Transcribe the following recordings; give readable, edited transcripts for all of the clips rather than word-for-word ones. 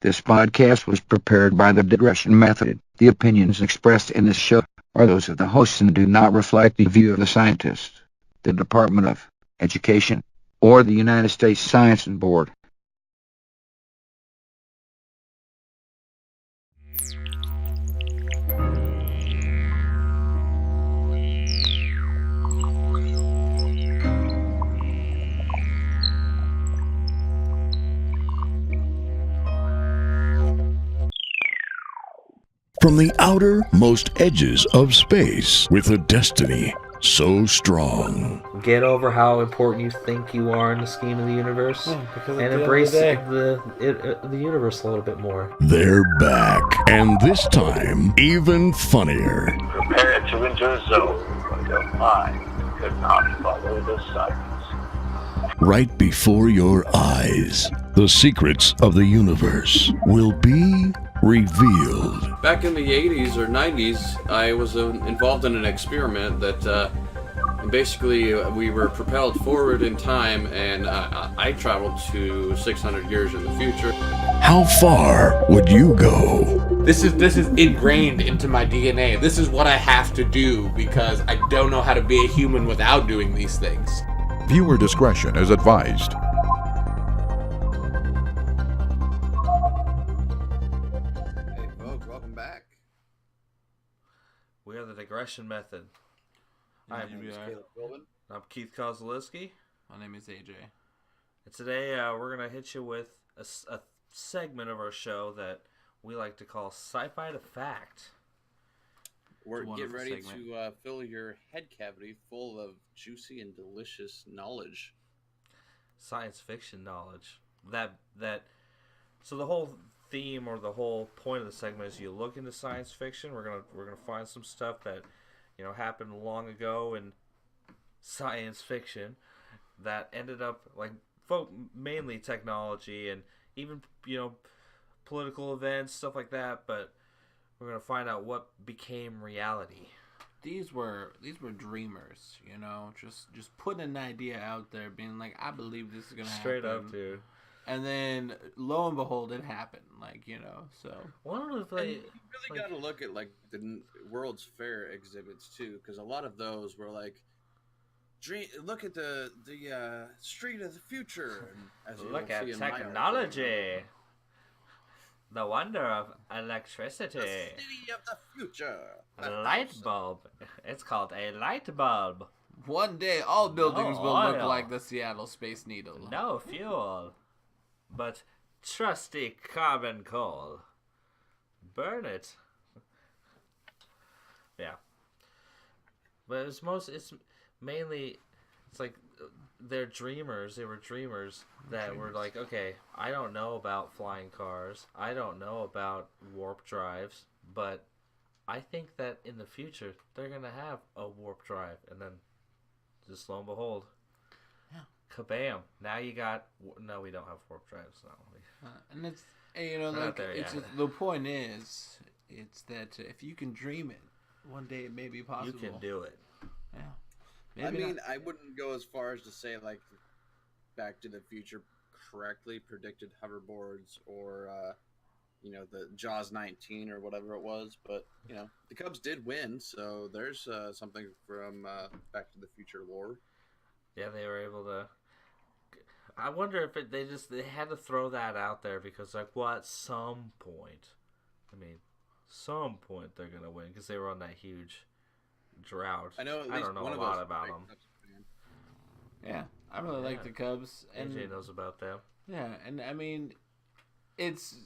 This podcast was prepared by the Digression Method. The opinions expressed in this show are those of the hosts and do not reflect the view of the scientists, the Department of Education, or the United States Science Board. From the outermost edges of space, with a destiny so strong. Get over how important you think you are in the scheme of the universe, and embrace the universe a little bit more. They're back, and this time, even funnier. Prepare to enter a zone where your mind could not follow the signs. Right before your eyes, the secrets of the universe will be revealed. Back in the 80s or 90s, I was involved in an experiment that basically we were propelled forward in time, and I traveled to 600 years in the future. How far would you go? This is ingrained into my DNA. This is what I have to do because I don't know how to be a human without doing these things. Viewer discretion is advised. Hey folks, welcome back. We are the Digression Method. I'm Caleb Golden. I'm Keith Kozlowski. My name is AJ. And today we're going to hit you with a segment of our show that we like to call Sci-Fi to Fact. Get ready to fill your head cavity full of juicy and delicious knowledge. Science fiction knowledge. So the whole theme or the whole point of the segment is you look into science fiction. We're gonna find some stuff that happened long ago in science fiction that ended up mainly technology and even political events, stuff like that, but we're going to find out what became reality. These were dreamers, just putting an idea out there, being like, I believe this is going to happen. Straight up, dude. And then, lo and behold, it happened, so. Well, I don't know if you really got to look at, the World's Fair exhibits, too, because a lot of those were, look at the street of the future. And as you look at see technology. The wonder of electricity. The city of the future. A light bulb. It's called a light bulb. One day, all buildings will look oil. like the Seattle Space Needle. No fuel, but trusty carbon coal. Burn it. Yeah. But it's mainly they're dreamers. They were dreamers that were like, okay, I don't know about flying cars. I don't know about warp drives, but I think that in the future they're going to have a warp drive. And then just lo and behold, kabam. Now you got... No, we don't have warp drives. No. And it's, the point is, it's that if you can dream it, one day it may be possible. You can do it. Yeah. I wouldn't go as far as to say Back to the Future correctly predicted hoverboards or the Jaws 19 or whatever it was, but the Cubs did win, so there's something from Back to the Future lore. Yeah, they were able to. I wonder if they had to throw that out there because at some point, some point they're gonna win because they were on that huge drought. I know. I don't know a lot about them. Yeah, I really like the Cubs. And AJ knows about them. Yeah, and it's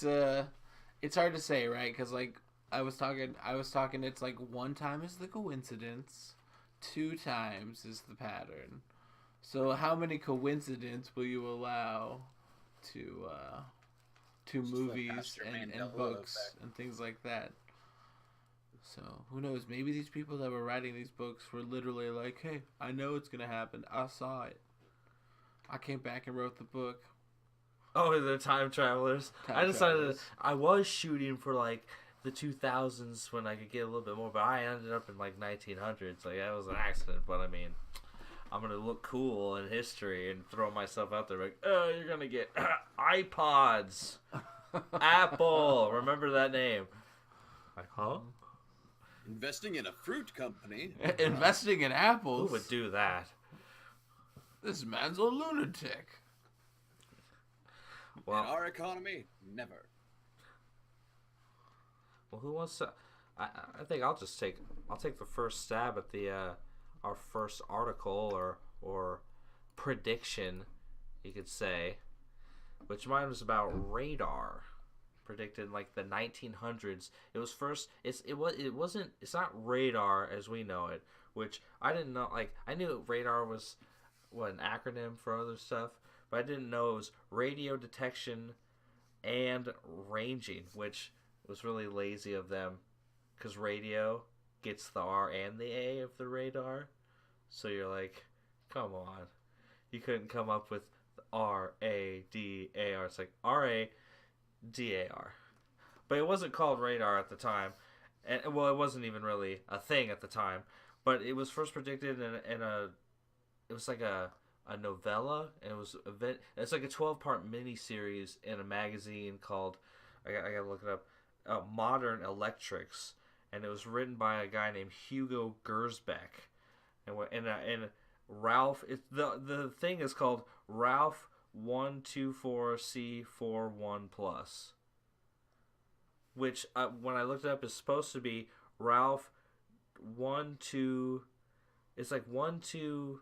hard to say, right? Because I was talking. It's one time is the coincidence, 2 times is the pattern. So how many coincidences will you allow to movies and books and things like that? So, who knows? Maybe these people that were writing these books were literally like, hey, I know it's going to happen. I saw it. I came back and wrote the book. Oh, they're time travelers. I was shooting for, the 2000s when I could get a little bit more, but I ended up in, 1900s. That was an accident, but, I'm going to look cool in history and throw myself out there you're going to get iPods. Apple. Remember that name? Like, huh? Investing in a fruit company. Investing in apples. Who would do that? This man's a lunatic. Well, in our economy, never. Well, who wants to? I think I'll take the first stab at the our first article or prediction, you could say, which mine was about radar, predicted in like the 1900s. It was first. It's not radar as we know it, which I didn't know. Like, I knew radar was an acronym for other stuff, but I didn't know it was radio detection and ranging, which was really lazy of them, because radio gets the R and the A of the radar. So you're like, come on. You couldn't come up with R-A-D-A-R. It's like R-A-D-A-R. But it wasn't called radar at the time. And, well, it wasn't even really a thing at the time. But it was first predicted in a... It was like a novella. And it's like a 12-part miniseries in a magazine called... I gotta look it up. Modern Electrics. And it was written by a guy named Hugo Gersbeck. And Ralph, the thing is called Ralph 124C41 Plus, which when I looked it up is supposed to be Ralph 12. It's like 12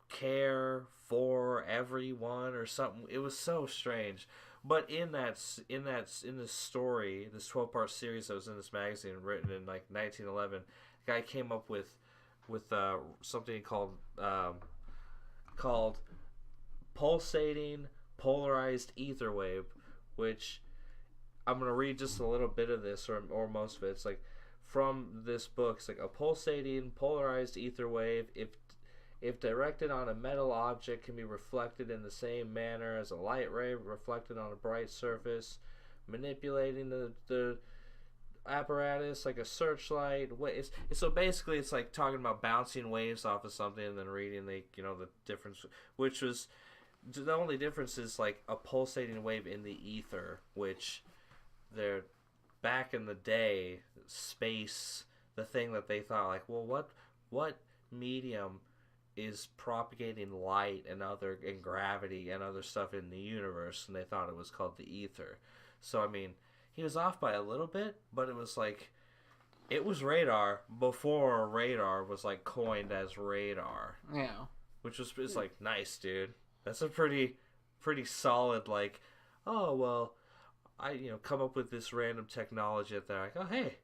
care for everyone or something. It was so strange. But in this story, this 12-part series that was in this magazine, written in like 1911, the guy came up with something called pulsating polarized ether wave, which I'm gonna read just a little bit of this or most of it. It's like from this book. It's like a pulsating polarized ether wave, if directed on a metal object, can be reflected in the same manner as a light ray reflected on a bright surface, manipulating the apparatus like a searchlight. So basically it's like talking about bouncing waves off of something and then reading the difference, which was the only difference is like a pulsating wave in the ether, which they're back in the day, space, the thing that they thought like, well, what medium is propagating light and gravity and other stuff in the universe, and they thought it was called the ether. So I mean, he was off by a little bit, but it was like, it was radar before radar was like coined as radar. Yeah. Which was like, nice, dude. That's a pretty solid, like, oh, well, I come up with this random technology that they're like, oh, hey.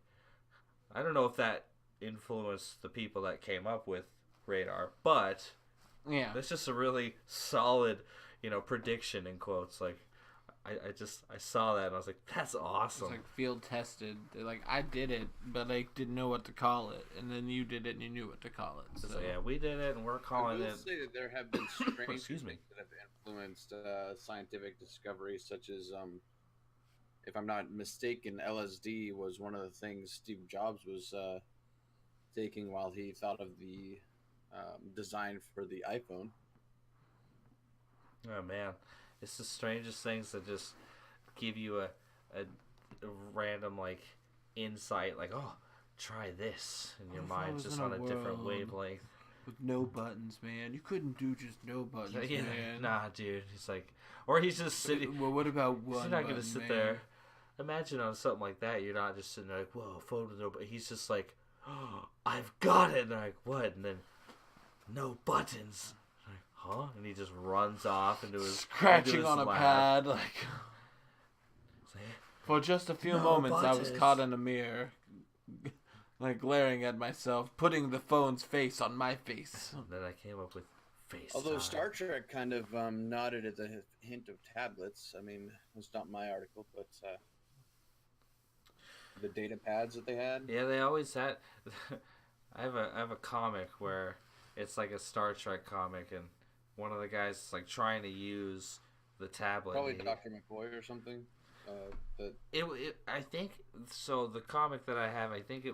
I don't know if that influenced the people that came up with radar, but yeah, that's just a really solid, prediction in quotes. Like, I saw that and I was like, that's awesome. It's like field tested. They're like, I did it, but I didn't know what to call it, and then you did it and you knew what to call it. So yeah, we did it and we're calling it. I will say that there have been strange Excuse me. things that have influenced scientific discoveries, such as, if I'm not mistaken, LSD was one of the things Steve Jobs was taking while he thought of the design for the iPhone. Oh man, it's the strangest things that just give you a random like insight, like, oh, try this in your mind, just on a different wavelength. With no buttons, man. You couldn't do just no buttons, yeah, man. Nah, dude. He's like, or he's just sitting. Well, what about one? He's not gonna sit man? there. Imagine on something like that, you're not just sitting there like, whoa, phone with no. But he's just like, oh, I've got it. And they're like, what? And then, no buttons. Like, huh? And he just runs off into his scratching into his on a lab. pad, like. For just a few moments, buttons. I was caught in a mirror, like glaring at myself, putting the phone's face on my face. And then I came up with FaceTime. Although Star Trek kind of nodded at the hint of tablets. I mean, it's not my article, but the data pads that they had. Yeah, they always had. I have a comic where it's like a Star Trek comic, and one of the guys is like trying to use the tablet. Probably Dr. McCoy or something. I think so. The comic that I have, I think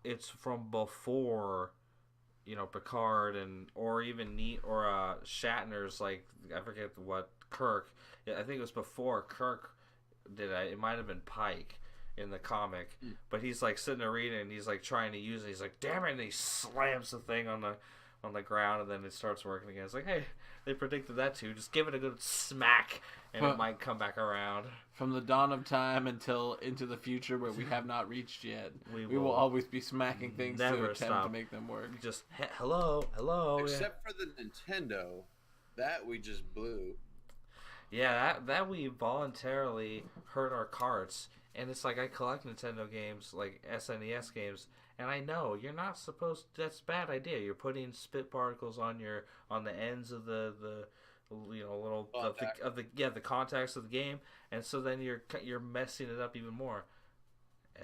it's from before, Picard or even Shatner's, like, I forget what, Kirk. Yeah, I think it was before Kirk did I? It might have been Pike in the comic, but he's like sitting there reading, and he's like trying to use it. He's like, "Damn it!" And he slams the thing on the ground, and then it starts working again. It's like, hey, they predicted that too. Just give it a good smack, and it might come back around. From the dawn of time until into the future, where we have not reached yet, we will always be smacking things to attempt to make them work. Just hello. Except for the Nintendo, that we just blew. Yeah, that we voluntarily hurt our carts. And it's like, I collect Nintendo games, like SNES games, and I know you're not supposed. That's a bad idea. You're putting spit particles on the ends of the little the contacts of the game, and so then you're messing it up even more.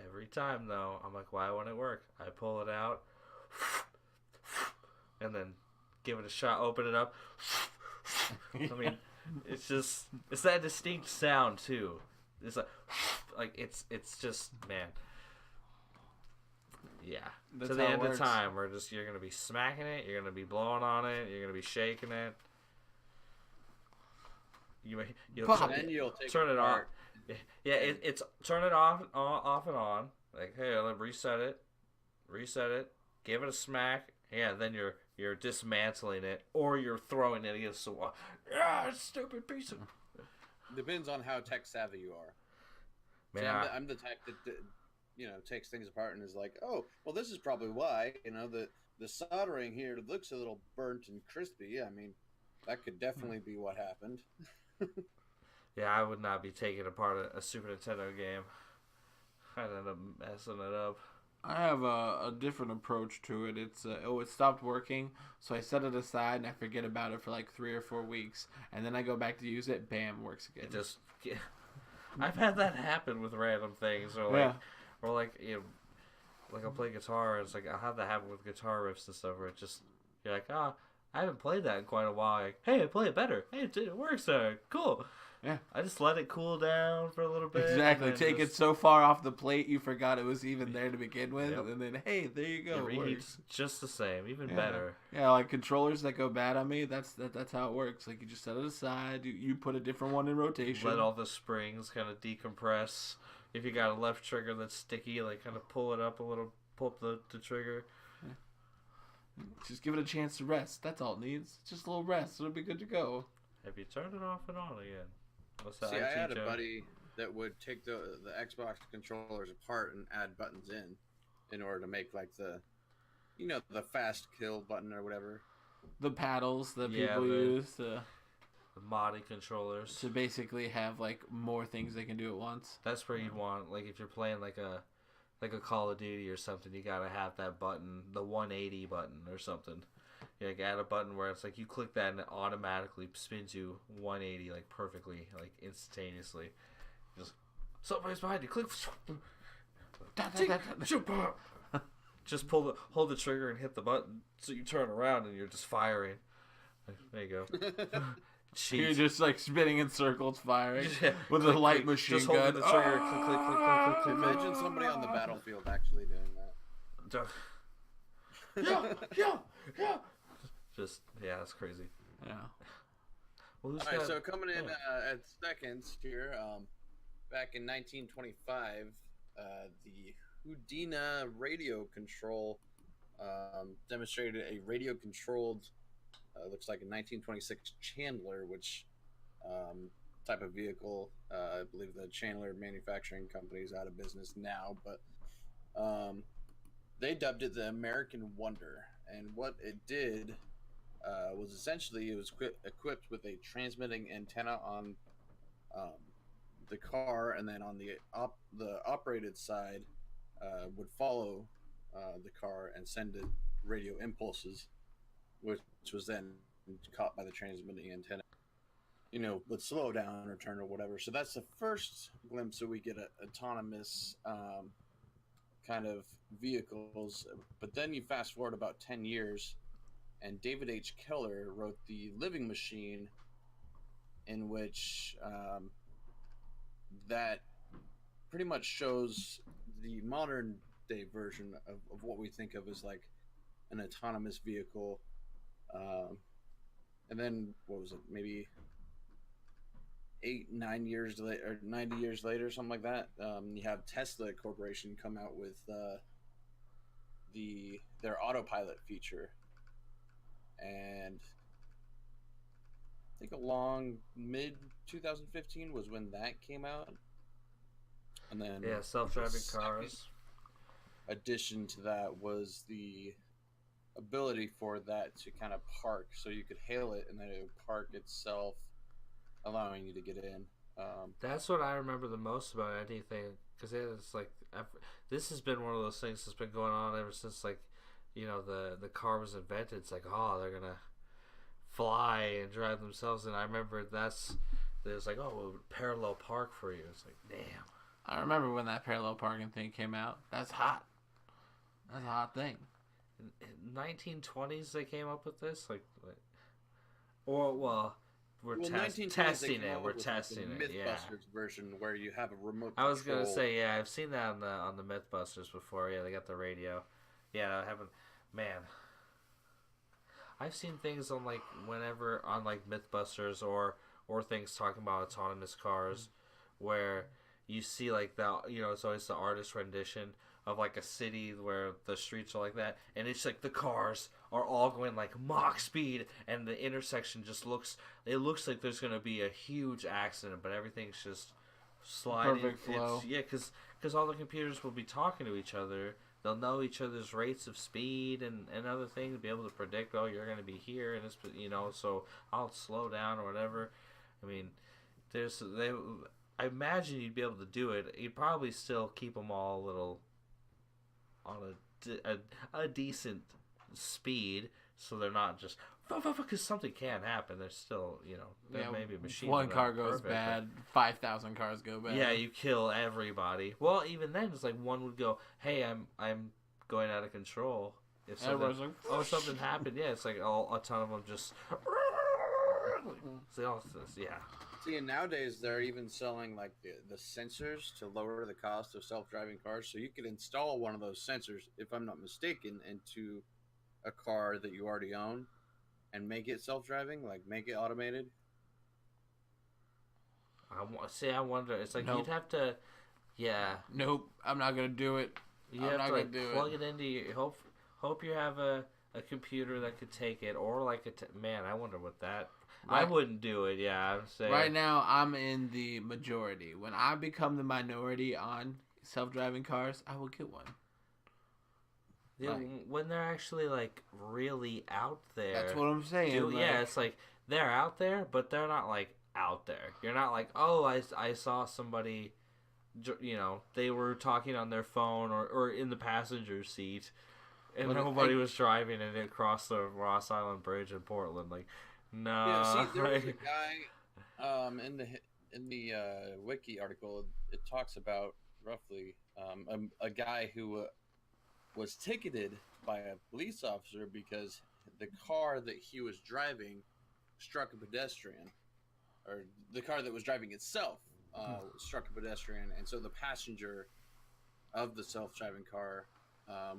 Every time though, I'm like, why won't it work? I pull it out, and then give it a shot. Open it up. I mean, it's that distinct sound too. It's like it's just, man. Yeah. That's to the end of time, you're gonna be smacking it, you're gonna be blowing on it, you're gonna be shaking it. You'll turn it off. Yeah, it's turn it off and on. Like, hey, let me reset it, give it a smack. Yeah, then you're dismantling it, or you're throwing it against the wall. Ah, stupid piece of. Depends on how tech savvy you are. Man, See, I'm the type that takes things apart and is like, oh, well, this is probably why the soldering here looks a little burnt and crispy. I mean, that could definitely be what happened. Yeah, I would not be taking apart a Super Nintendo game. I'd end up messing it up. I have a different approach to it. It stopped working, so I set it aside and I forget about it for like 3 or 4 weeks, and then I go back to use it. Bam, works again. I've had that happen with random things, or like I'll play guitar. And it's like I'll have that happen with guitar riffs and stuff, where it just you're like, I haven't played that in quite a while. Like, hey, I play it better. Hey, it works. Cool. Yeah. I just let it cool down for a little bit. Exactly. Take it so far off the plate you forgot it was even there to begin with, and then hey, there you go. It reheats just the same, even better. Yeah, like controllers that go bad on me. That's how it works. Like, you just set it aside. You put a different one in rotation. Let all the springs kind of decompress. If you got a left trigger that's sticky, like kind of pull it up a little, pull up the trigger. Yeah. Just give it a chance to rest. That's all it needs. Just a little rest. It'll be good to go. Have you turned it off and on again? See, I had a buddy that would take the Xbox controllers apart and add buttons in order to make like the fast kill button or whatever. The paddles that people use. The modded controllers. To basically have like more things they can do at once. That's where you'd want, like, if you're playing like a Call of Duty or something, you gotta have that button, the 180 button or something. You like add a button where it's like you click that and it automatically spins you 180 like perfectly, like instantaneously. Just somebody's behind you. Click. Just hold the trigger and hit the button so you turn around and you're just firing. There you go. You're just like spinning in circles, firing with a light machine just gun. Holding the trigger. Click. Imagine somebody on the battlefield actually doing that. Yeah. Just that's crazy. Yeah. Well, all right, so coming in at seconds here, back in 1925, the Houdina radio control demonstrated a radio-controlled, looks like a 1926 Chandler, which type of vehicle. I believe the Chandler Manufacturing Company is out of business now, but they dubbed it the American Wonder. And what it did was essentially it was equipped with a transmitting antenna on the car, and then on the operated side would follow the car and send it radio impulses, which was then caught by the transmitting antenna. Would slow down or turn or whatever. So that's the first glimpse that we get autonomous kind of vehicles. But then you fast forward about 10 years, and David H. Keller wrote The Living Machine, in which that pretty much shows the modern day version of what we think of as like an autonomous vehicle. And then, what was it, maybe 9 years later, or 90 years later, something like that, you have Tesla Corporation come out with their autopilot feature, and I think along mid 2015 was when that came out, and then self-driving cars. Addition to that was the ability for that to kind of park, so you could hail it and then it would park itself, allowing you to get in. That's what I remember the most about anything, because it's like this has been one of those things that's been going on ever since, like, you know, the car was invented. It's like, oh, they're gonna fly and drive themselves, and I remember there's like, oh, we'll parallel park for you. It's like, damn. I remember when that parallel parking thing came out. That's hot. That's a hot thing. In 1920s they came up with this, we're testing it. We're testing it. Yeah. Mythbusters version where you have a remote. I was gonna say, yeah, I've seen that on the Mythbusters before. Yeah, they got the radio. Yeah, I haven't. Man, I've seen things on like Mythbusters or things talking about autonomous cars, where you see like it's always the artist rendition of like a city where the streets are like that, and it's like the cars are all going like Mach speed, and the intersection just looks like there's gonna be a huge accident, but everything's just sliding. Perfect flow. Because all the computers will be talking to each other. They'll know each other's rates of speed and other things, be able to predict, oh, you're gonna be here, and it's, so I'll slow down or whatever. I mean, I imagine you'd be able to do it. You'd probably still keep them all a little on a decent speed, so they're not just because something can happen. There's still there may be a machine. One car goes bad, 5,000 cars go bad. Yeah, you kill everybody. Well, even then, it's like one would go, "Hey, I'm going out of control." If something happened, yeah, it's like a ton of them just. Yeah. See, and nowadays they're even selling like the sensors to lower the cost of self-driving cars. So you could install one of those sensors, if I'm not mistaken, into a car that you already own, and make it self-driving, like make it automated. I wonder. It's like you'd have to. Yeah. Nope. I'm not gonna do it. You have to like plug it into your hope you have a computer that could take it, or like man. I wonder what that. I wouldn't do it. Yeah, I'm saying. Right now, I'm in the majority. When I become the minority on self-driving cars, I will get one. Yeah, when they're actually like really out there. That's what I'm saying. Yeah, it's like they're out there, but they're not like out there. You're not like, oh, I saw somebody. They were talking on their phone or in the passenger seat, and nobody was driving, and it crossed the Ross Island Bridge in Portland. Like. No. Yeah, see, there was a guy in the wiki article. It talks about roughly a guy who was ticketed by a police officer because the car that he was driving struck a pedestrian, or the car that was driving itself struck a pedestrian, and so the passenger of the self-driving car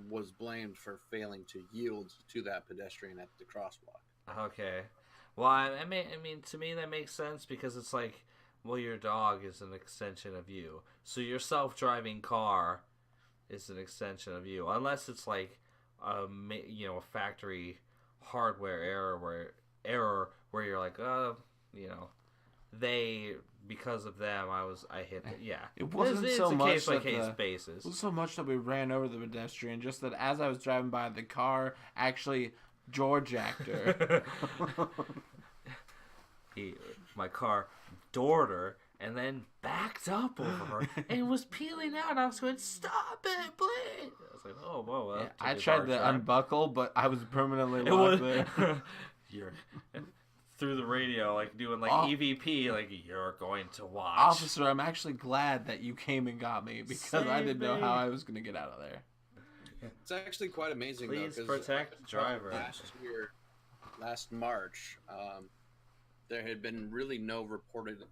was blamed for failing to yield to that pedestrian at the crosswalk. Okay. Well, I mean, to me that makes sense because it's like, well, your dog is an extension of you, so your self-driving car is an extension of you, unless it's like, a factory hardware error where you're like, because of them, I hit it. Yeah, it wasn't so much case by case basis. It wasn't so much that we ran over the pedestrian, just that as I was driving by, the car actually. George actor. My car doored her and then backed up over her and was peeling out. And I was going, "Stop it, please!" I was like, "Oh, whoa!" Well, I tried to unbuckle, but I was permanently locked there. You're through the radio, like doing like EVP, like you're going to watch. Officer, I'm actually glad that you came and got me because I didn't know how I was going to get out of there. It's actually quite amazing. Please protect the driver. Last March, there had been really no reported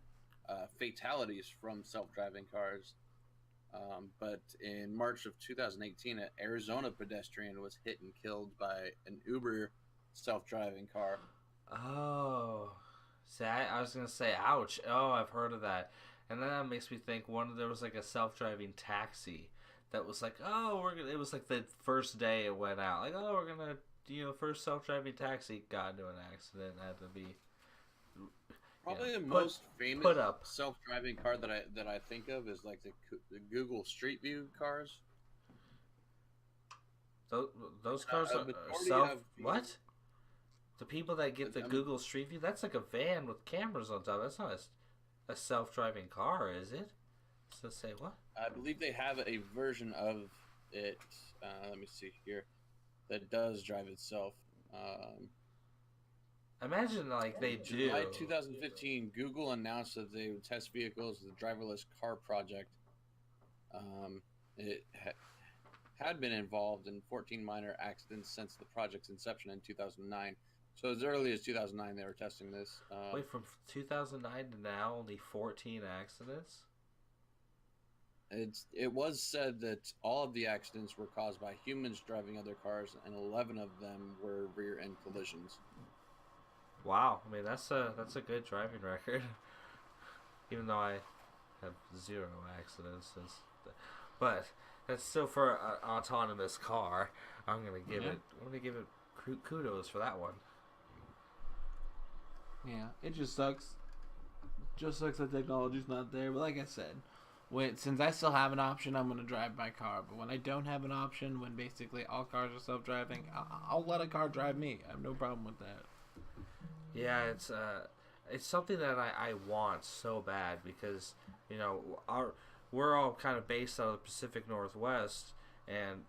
fatalities from self-driving cars. But in March of 2018, an Arizona pedestrian was hit and killed by an Uber self-driving car. Oh. See, I was gonna say, ouch. Oh, I've heard of that, and then that makes me think there was like a self-driving taxi that was like, oh, it was like the first day it went out, like, oh, we're gonna, first self-driving taxi got into an accident, had to be probably the most famous self-driving car that I think of is like the Google Street View cars. Those cars are what? The people that get the Google Street View, that's like a van with cameras on top. That's not a self-driving car, is it? So say what? I believe they have a version of it. Let me see here. That does drive itself. Imagine like they do. July 2015, Google announced that they would test vehicles with the driverless car project. It had been involved in 14 minor accidents since the project's inception in 2009. So as early as 2009, they were testing this. Wait, from 2009 to now, only 14 accidents? It was said that all of the accidents were caused by humans driving other cars, and 11 of them were rear-end collisions. Wow, I mean that's a good driving record. Even though I have 0 accidents, but that's still for an autonomous car. I'm gonna give it kudos for that one. Yeah, it just sucks. Just sucks that technology's not there. But like I said, since I still have an option, I'm gonna drive my car. But when I don't have an option, when basically all cars are self-driving, I'll let a car drive me. I have no problem with that. Yeah, it's something that I want so bad because we're all kind of based out of the Pacific Northwest, and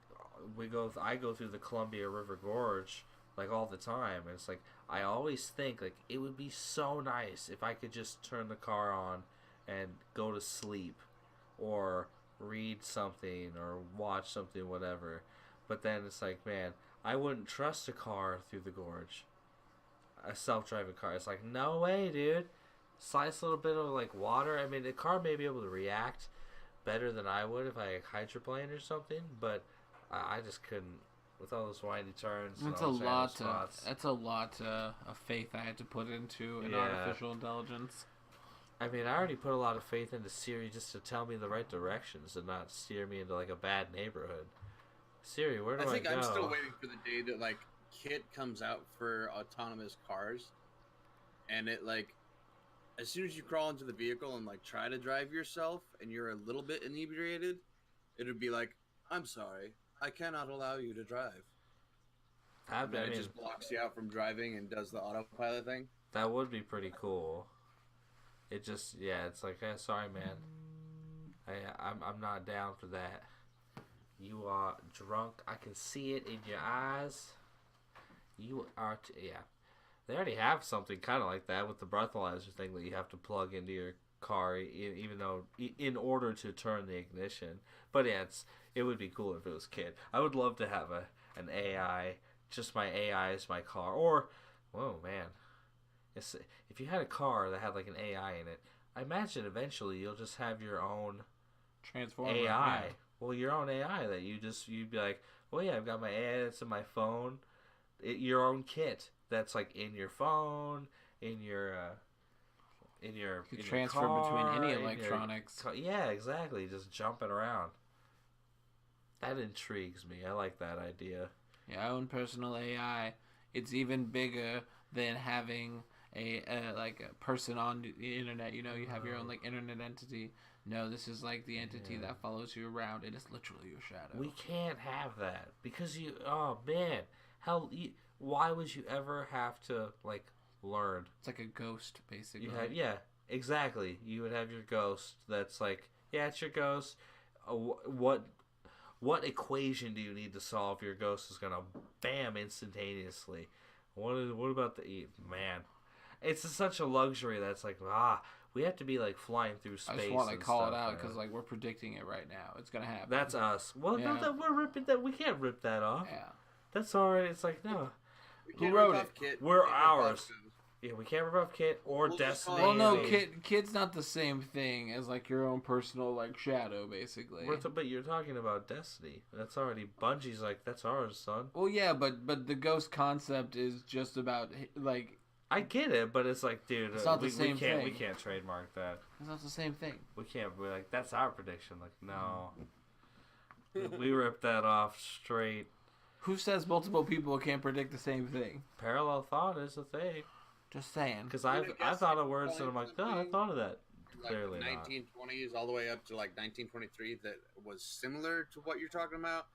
I go through the Columbia River Gorge like all the time, and it's like I always think like it would be so nice if I could just turn the car on and go to sleep or read something or watch something, whatever. But then it's like, man, I wouldn't trust a car through the gorge. A self-driving car. It's like, no way, dude. Slice a little bit of like water. I mean, the car may be able to react better than I would if I hydroplaned or something, but I just couldn't with all those windy turns. That's a lot. That's a lot of faith I had to put into an artificial intelligence. I mean, I already put a lot of faith into Siri just to tell me the right directions and not steer me into like a bad neighborhood. Siri, where do I go? I think I'm still waiting for the day that like kit comes out for autonomous cars, and it like as soon as you crawl into the vehicle and like try to drive yourself and you're a little bit inebriated, it would be like, I'm sorry, I cannot allow you to drive. It just blocks you out from driving and does the autopilot thing. That would be pretty cool. It just, it's like, hey, sorry, man. I'm not down for that. You are drunk. I can see it in your eyes. You are, They already have something kind of like that with the breathalyzer thing that you have to plug into your car, even though in order to turn the ignition. But it would be cool if it was KITT. I would love to have an AI, just my AI is my car. Or, whoa, man. If you had a car that had like an AI in it, I imagine eventually you'll just have your own Transformer AI. Yeah. Well, your own AI that you'd be like, well, yeah, I've got my AI that's in my phone. Your own KITT that's like in your phone, in your you can transfer between any electronics. Yeah, exactly. Just jumping around. That intrigues me. I like that idea. Your own personal AI. It's even bigger than having a person on the internet. You have your own like internet entity. No, this is like the entity that follows you around. It is literally your shadow. We can't have that because oh man, why would you ever have to like learn? It's like a ghost, basically. Exactly. You would have your ghost. That's like, it's your ghost. What equation do you need to solve? Your ghost is gonna bam instantaneously. What about man? It's such a luxury that's like we have to be like flying through space. I just want to call it out because like we're predicting it right now. It's gonna happen. That's us. Well, no, that we're ripping that. We can't rip that off. Yeah, that's alright. It's like no. Who wrote it? KITT. We're ours. Yeah, we can't rip off KITT or Destiny. Well, no, KITT's not the same thing as like your own personal like shadow, basically. But you're talking about Destiny. That's already Bungie's like that's ours, son. Well, yeah, but the ghost concept is just about like I get it, but it's like, dude, It's not the we same can't thing. we can't trademark that. It's not the same thing. We can't be like, that's our prediction. Like, no, we ripped that off straight. Who says multiple people can't predict the same thing? Parallel thought is a thing. Just saying. Because I thought of words and I'm like, no, I thought of that. Clearly like 1920s all the way up to like 1923 that was similar to what you're talking about,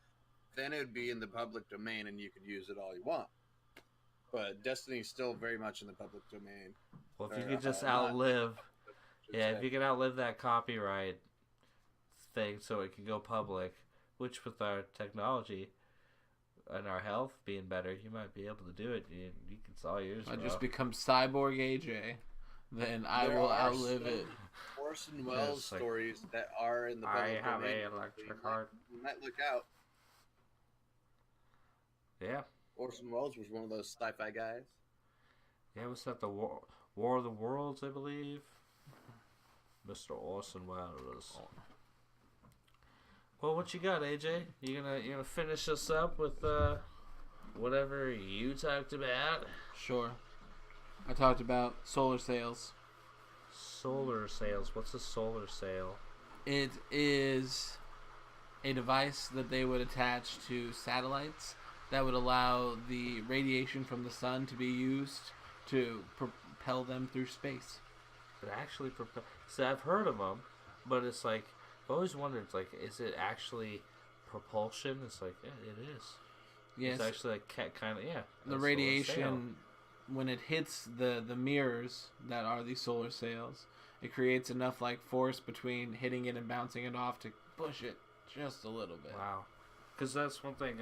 then it would be in the public domain and you could use it all you want. But Destiny's still very much in the public domain. Well, if you could just outlive, if you could outlive that copyright thing so it can go public, which with our technology and our health being better, you might be able to do it. You can saw yours. I just become Cyborg AJ, then I will outlive it. Orson Welles stories that are in the public I have domain. an electric heart. You might look out. Yeah. Orson Welles was one of those sci-fi guys. Yeah, was that the War of the Worlds, I believe? Mr. Orson Welles. Well, what you got, AJ? You gonna finish us up with whatever you talked about? Sure. I talked about solar sails. Solar sails. What's a solar sail? It is a device that they would attach to satellites that would allow the radiation from the sun to be used to propel them through space. It actually propel. See, I've heard of them, but it's like I've always wondered. It's like, is it actually propulsion? It's like, yeah, it is. Yes. It's actually like kind of The radiation, when it hits the mirrors that are these solar sails, it creates enough like force between hitting it and bouncing it off to push it just a little bit. Wow. Because that's one thing.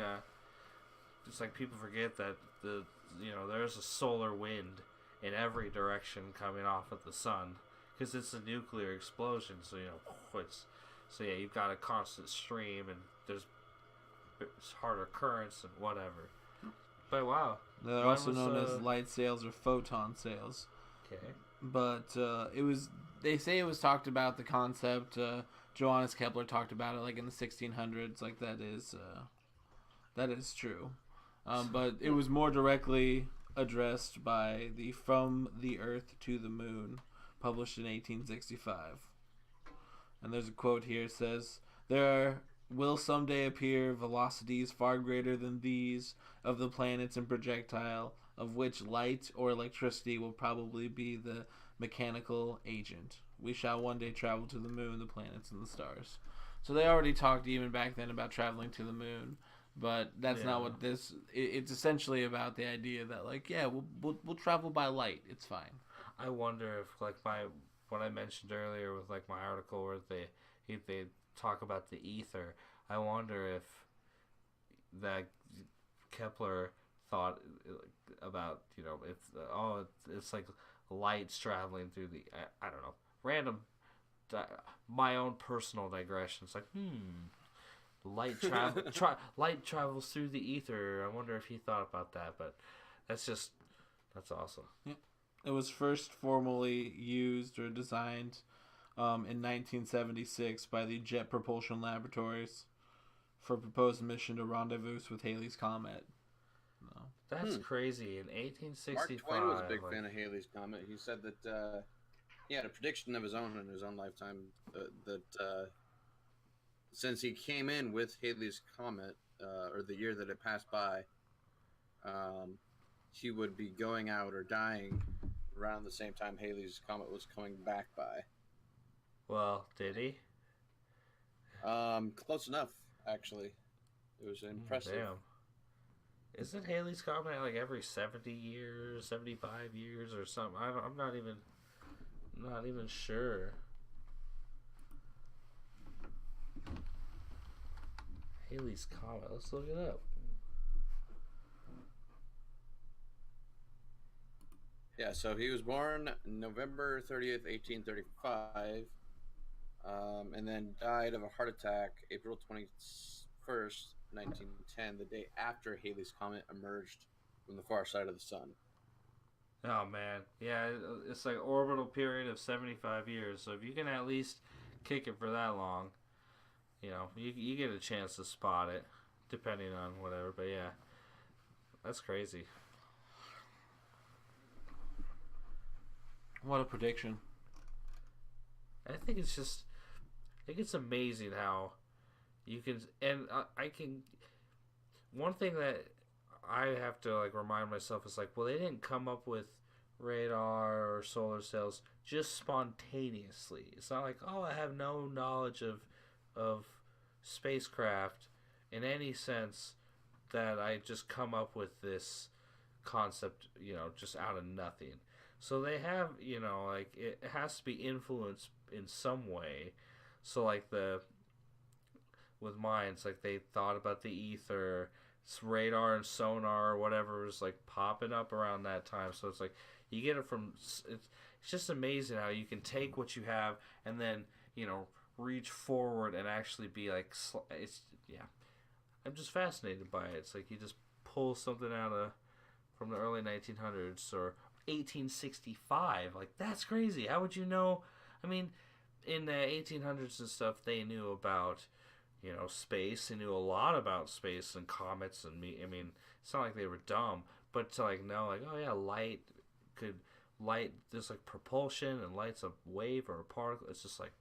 It's like people forget that there's a solar wind in every direction coming off of the sun because it's a nuclear explosion. So you've got a constant stream and there's harder currents and whatever. But wow, they're also known as light sails or photon sails. Okay. But they say it was talked about, the concept. Johannes Kepler talked about it like in the 1600s. Like that is true. But it was more directly addressed by the From the Earth to the Moon, published in 1865. And there's a quote here. It says, "There will someday appear velocities far greater than these of the planets and projectile, of which light or electricity will probably be the mechanical agent. We shall one day travel to the moon, the planets, and the stars." So they already talked even back then about traveling to the moon. But that's not what this. It's essentially about the idea that we'll travel by light. It's fine. I wonder if what I mentioned earlier with like my article where they talk about the ether. I wonder if that Kepler thought about it's like lights traveling through the I don't know, random my own personal digression. It's like light travels through the ether. I wonder if he thought about that, but that's awesome. Yeah. It was first formally used or designed in 1976 by the Jet Propulsion Laboratories for a proposed mission to rendezvous with Halley's Comet. No. That's crazy. In 1865, Mark Twain was a big fan of Halley's Comet. He said that he had a prediction of his own in his own lifetime that since he came in with Halley's Comet, or the year that it passed by, he would be going out or dying around the same time Halley's Comet was coming back by. Well, did he? Close enough, actually. It was impressive. Damn. Isn't Halley's Comet like every 70 years, 75 years or something? I'm not even sure. Halley's Comet. Let's look it up. Yeah, so he was born November 30th, 1835, and then died of a heart attack April 21st, 1910, the day after Halley's Comet emerged from the far side of the sun. Oh, man. Yeah, it's like orbital period of 75 years, so if you can at least kick it for that long, you get a chance to spot it, depending on whatever. But yeah, that's crazy. What a prediction. I think it's amazing how you can, and I can. One thing that I have to like remind myself is like, well, they didn't come up with radar or solar cells just spontaneously. It's not like, oh, I have no knowledge of spacecraft in any sense that I just come up with this concept, just out of nothing. So they have, like it has to be influenced in some way. So like with mine, it's like they thought about the ether, radar and sonar or whatever was like popping up around that time. So it's like you get it from. It's just amazing how you can take what you have and then reach forward and actually be like I'm just fascinated by it. It's like you just pull something from the early 1900s or 1865. Like that's crazy. How would you know? I mean, in the 1800s and stuff, they knew about space. They knew a lot about space and comets and I mean, it's not like they were dumb, but to like know like, oh yeah, light there's like propulsion and light's a wave or a particle. It's just like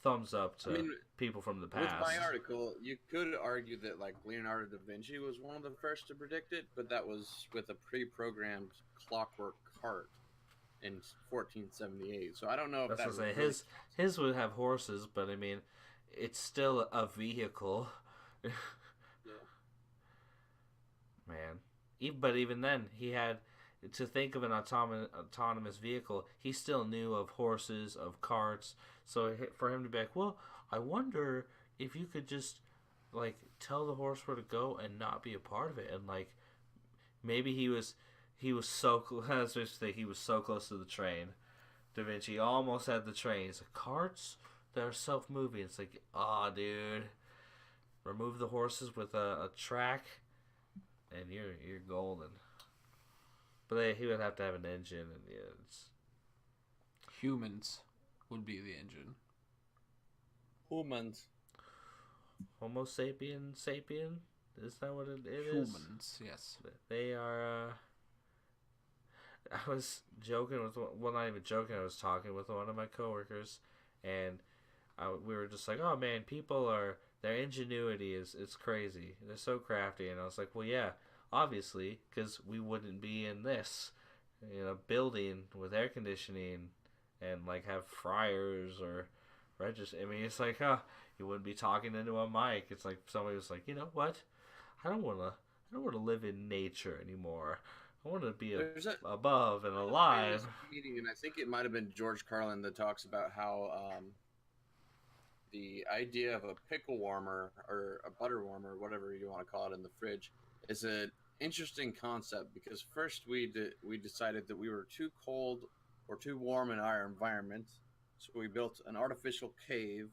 thumbs up to people from the past. With my article, you could argue that like Leonardo da Vinci was one of the first to predict it, but that was with a pre-programmed clockwork cart in 1478. So I don't know if that's what I say. His would have horses, but I mean, it's still a vehicle. Yeah. Man, but even then, he had to think of an autonomous vehicle. He still knew of horses, of carts. So for him to be like, well, I wonder if you could just like tell the horse where to go and not be a part of it, and like maybe he was so close. He was so close to the train. Da Vinci almost had the train. It's like carts that are self-moving. It's like, dude, remove the horses with a track, and you're golden. But he would have to have an engine, and humans would be the engine. Humans. Homo sapien. Is that what it is? Humans, yes. They are. I was joking with not even joking. I was talking with one of my coworkers, and we were just like, "Oh man, their ingenuity is crazy. They're so crafty." And I was like, "Well, yeah, obviously, because we wouldn't be in this, building with air conditioning and like have fryers or register. I mean, it's like, you wouldn't be talking into a mic. It's like somebody was like, you know what? I don't want to live in nature anymore. I want to be above and alive." Meeting, and I think it might have been George Carlin that talks about how the idea of a pickle warmer or a butter warmer, whatever you want to call it, in the fridge is an interesting concept, because first we decided that we were too cold or too warm in our environment, so we built an artificial cave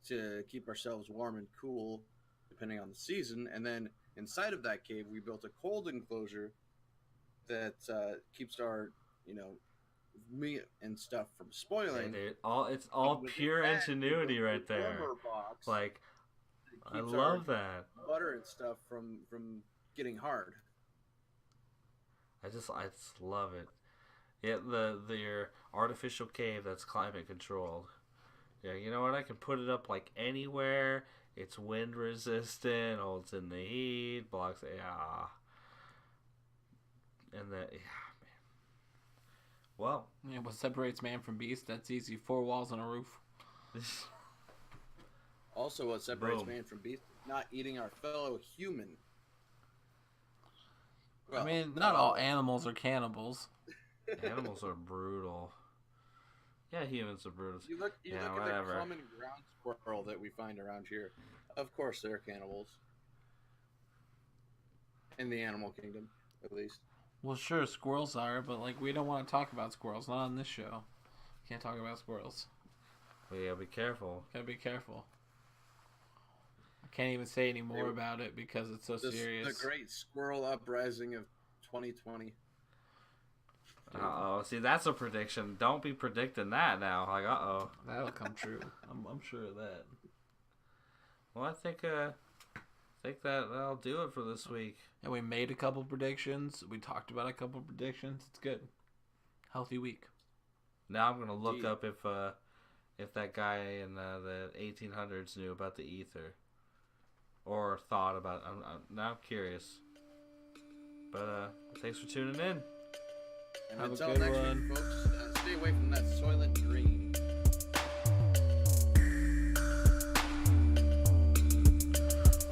to keep ourselves warm and cool depending on the season, and then inside of that cave we built a cold enclosure that keeps our meat and stuff from spoiling. It's all pure ingenuity right there. Box like I love that. Butter and stuff from getting hard. I just love it. Yeah, your artificial cave that's climate controlled. Yeah, you know what? I can put it up like anywhere. It's wind resistant, holds in the heat, blocks. And man. Well, what separates man from beast? That's easy. 4 walls and a roof. Also, what separates man from beast is not eating our fellow human. Well, I mean, not all animals are cannibals. Animals are brutal. Yeah, humans are brutal. You look at the common ground squirrel that we find around here. Of course, they're cannibals. In the animal kingdom, at least. Well, sure, squirrels are, but like we don't want to talk about squirrels. Not on this show. Can't talk about squirrels. We gotta be careful. Gotta be careful. I can't even say any more about it because it's so serious. The great squirrel uprising of 2020. See, that's a prediction. Don't be predicting that now. Like, that'll come true. I'm sure of that. Well, I think that'll do it for this week. And we made a couple predictions. We talked about a couple predictions. It's good. Healthy week. Now I'm gonna look up if that guy in the 1800s knew about the ether, or thought about. Now I'm curious. But thanks for tuning in. And until next week, folks, stay away from that Soylent Green.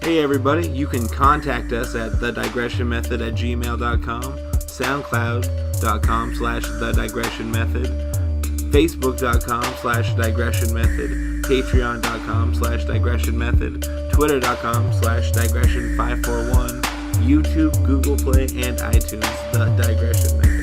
Hey everybody, you can contact us at thedigressionmethod@gmail.com, soundcloud.com/thedigressionmethod, facebook.com/digressionmethod, patreon.com/digressionmethod, twitter.com/digression541, YouTube, Google Play, and iTunes, The Digression Method.